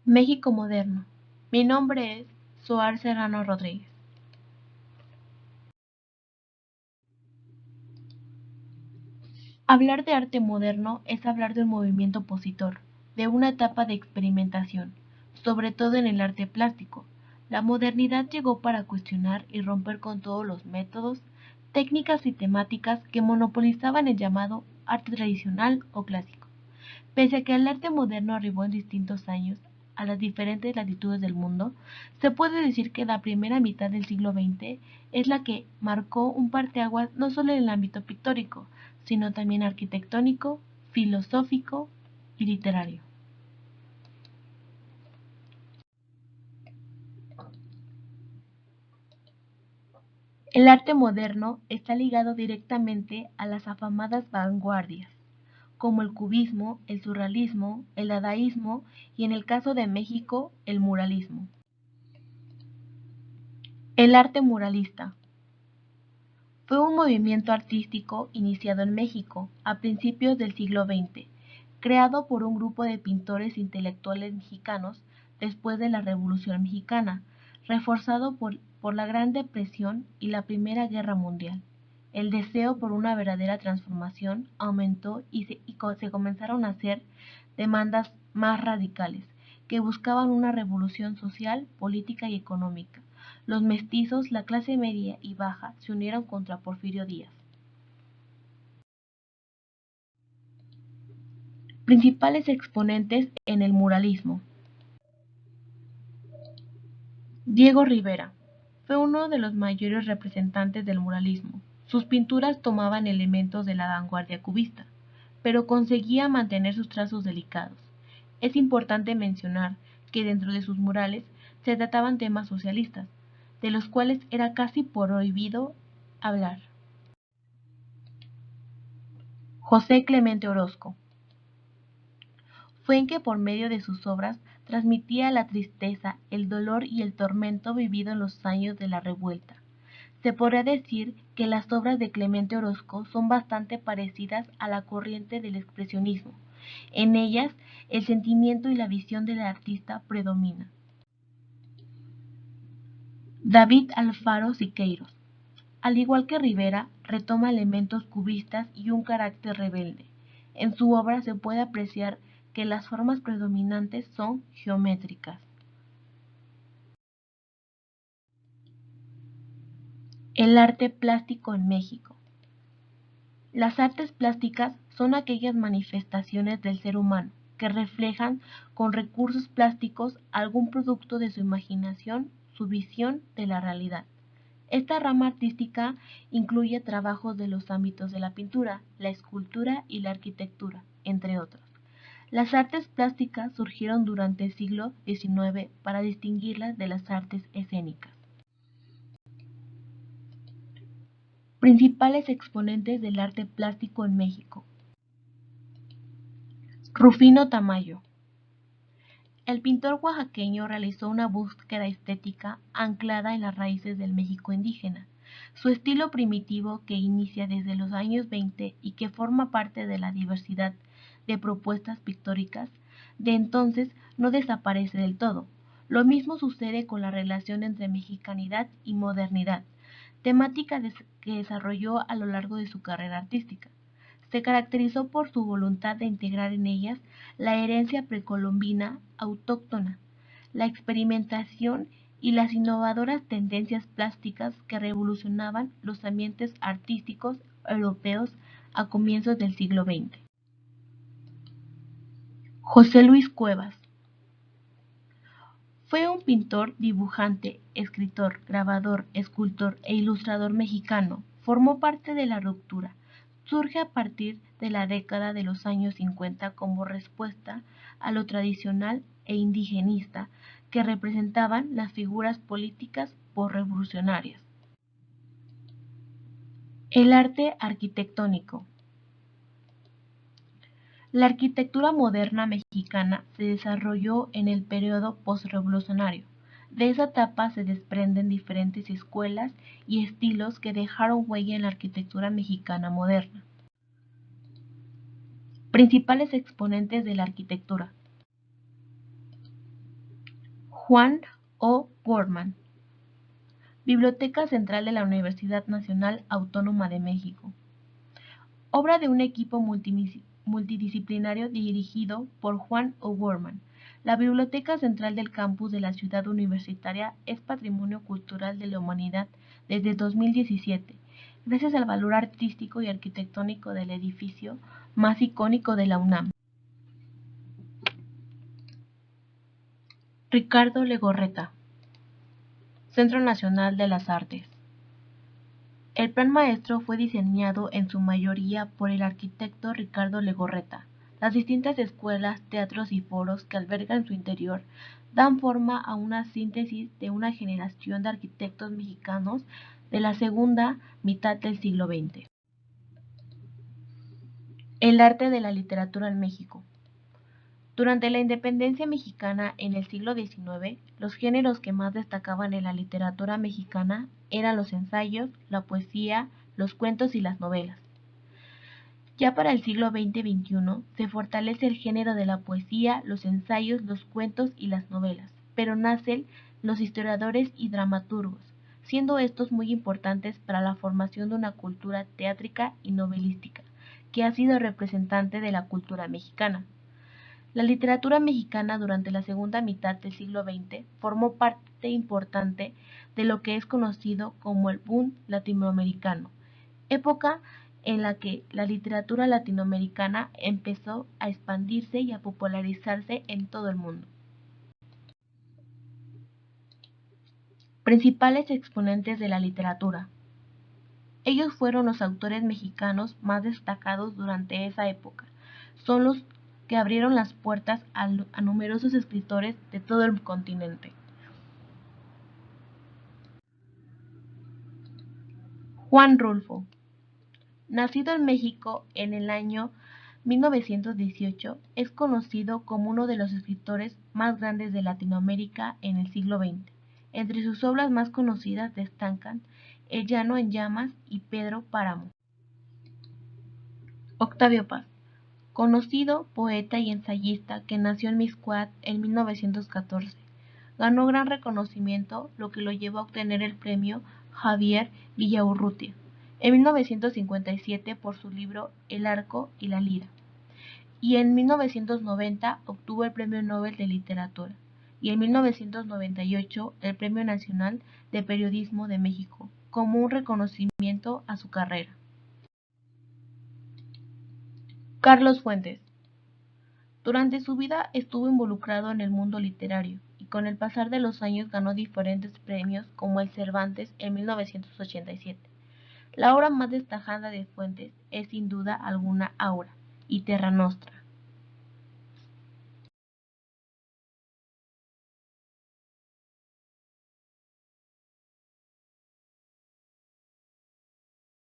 México moderno. Mi nombre es Soar Serrano Rodríguez. Hablar de arte moderno es hablar de un movimiento opositor, de una etapa de experimentación, sobre todo en el arte plástico. La modernidad llegó para cuestionar y romper con todos los métodos, técnicas y temáticas que monopolizaban el llamado arte tradicional o clásico. Pese a que el arte moderno arribó en distintos años a las diferentes latitudes del mundo, se puede decir que la primera mitad del siglo XX es la que marcó un parteaguas no solo en el ámbito pictórico, sino también arquitectónico, filosófico y literario. El arte moderno está ligado directamente a las afamadas vanguardias, como el cubismo, el surrealismo, el dadaísmo y en el caso de México, el muralismo. El arte muralista fue un movimiento artístico iniciado en México a principios del siglo XX, creado por un grupo de pintores intelectuales mexicanos después de la Revolución Mexicana, reforzado por la Gran Depresión y la Primera Guerra Mundial. El deseo por una verdadera transformación aumentó y se comenzaron a hacer demandas más radicales, que buscaban una revolución social, política y económica. Los mestizos, la clase media y baja, se unieron contra Porfirio Díaz. Principales exponentes en el muralismo. Diego Rivera fue uno de los mayores representantes del muralismo. Sus pinturas tomaban elementos de la vanguardia cubista, pero conseguía mantener sus trazos delicados. Es importante mencionar que dentro de sus murales se trataban temas socialistas, de los cuales era casi prohibido hablar. José Clemente Orozco fue en que por medio de sus obras transmitía la tristeza, el dolor y el tormento vivido en los años de la revuelta. Se podría decir que las obras de Clemente Orozco son bastante parecidas a la corriente del expresionismo. En ellas, el sentimiento y la visión del artista predomina. David Alfaro Siqueiros, al igual que Rivera, retoma elementos cubistas y un carácter rebelde. En su obra se puede apreciar que las formas predominantes son geométricas. El arte plástico en México. Las artes plásticas son aquellas manifestaciones del ser humano que reflejan con recursos plásticos algún producto de su imaginación, su visión de la realidad. Esta rama artística incluye trabajos de los ámbitos de la pintura, la escultura y la arquitectura, entre otros. Las artes plásticas surgieron durante el siglo XIX para distinguirlas de las artes escénicas. Principales exponentes del arte plástico en México. Rufino Tamayo. El pintor oaxaqueño realizó una búsqueda estética anclada en las raíces del México indígena. Su estilo primitivo, que inicia desde los años 20 y que forma parte de la diversidad de propuestas pictóricas de entonces, no desaparece del todo. Lo mismo sucede con la relación entre mexicanidad y modernidad, temática que desarrolló a lo largo de su carrera artística. Se caracterizó por su voluntad de integrar en ellas la herencia precolombina autóctona, la experimentación y las innovadoras tendencias plásticas que revolucionaban los ambientes artísticos europeos a comienzos del siglo XX. José Luis Cuevas fue un pintor, dibujante, escritor, grabador, escultor e ilustrador mexicano. Formó parte de la ruptura. Surge a partir de la década de los años 50 como respuesta a lo tradicional e indigenista que representaban las figuras políticas posrevolucionarias. El arte arquitectónico. La arquitectura moderna mexicana se desarrolló en el periodo postrevolucionario. De esa etapa se desprenden diferentes escuelas y estilos que dejaron huella en la arquitectura mexicana moderna. Principales exponentes de la arquitectura. Juan O. Wortmann. Biblioteca Central de la Universidad Nacional Autónoma de México. Obra de un equipo multidisciplinario dirigido por Juan O. Wortmann. La Biblioteca Central del Campus de la Ciudad Universitaria es Patrimonio Cultural de la Humanidad desde 2017, gracias al valor artístico y arquitectónico del edificio más icónico de la UNAM. Ricardo Legorreta. Centro Nacional de las Artes. El Plan Maestro fue diseñado en su mayoría por el arquitecto Ricardo Legorreta. Las distintas escuelas, teatros y foros que alberga en su interior dan forma a una síntesis de una generación de arquitectos mexicanos de la segunda mitad del siglo XX. El arte de la literatura en México. Durante la independencia mexicana en el siglo XIX, los géneros que más destacaban en la literatura mexicana eran los ensayos, la poesía, los cuentos y las novelas. Ya para el siglo XX-XXI se fortalece el género de la poesía, los ensayos, los cuentos y las novelas, pero nacen los historiadores y dramaturgos, siendo estos muy importantes para la formación de una cultura teátrica y novelística, que ha sido representante de la cultura mexicana. La literatura mexicana durante la segunda mitad del siglo XX formó parte importante de lo que es conocido como el boom latinoamericano, época en la que la literatura latinoamericana empezó a expandirse y a popularizarse en todo el mundo. Principales exponentes de la literatura. Ellos fueron los autores mexicanos más destacados durante esa época. Son los que abrieron las puertas a numerosos escritores de todo el continente. Juan Rulfo. Nacido en México en el año 1918, es conocido como uno de los escritores más grandes de Latinoamérica en el siglo XX. Entre sus obras más conocidas destacan El llano en llamas y Pedro Páramo. Octavio Paz. Conocido poeta y ensayista que nació en Mixcoac en 1914. Ganó gran reconocimiento, lo que lo llevó a obtener el premio Javier Villaurrutia en 1957 por su libro El arco y la lira, y en 1990 obtuvo el Premio Nobel de Literatura, y en 1998 el Premio Nacional de Periodismo de México, como un reconocimiento a su carrera. Carlos Fuentes. Durante su vida estuvo involucrado en el mundo literario y con el pasar de los años ganó diferentes premios como el Cervantes en 1987. La obra más destacada de Fuentes es sin duda alguna Aura y Terra Nostra.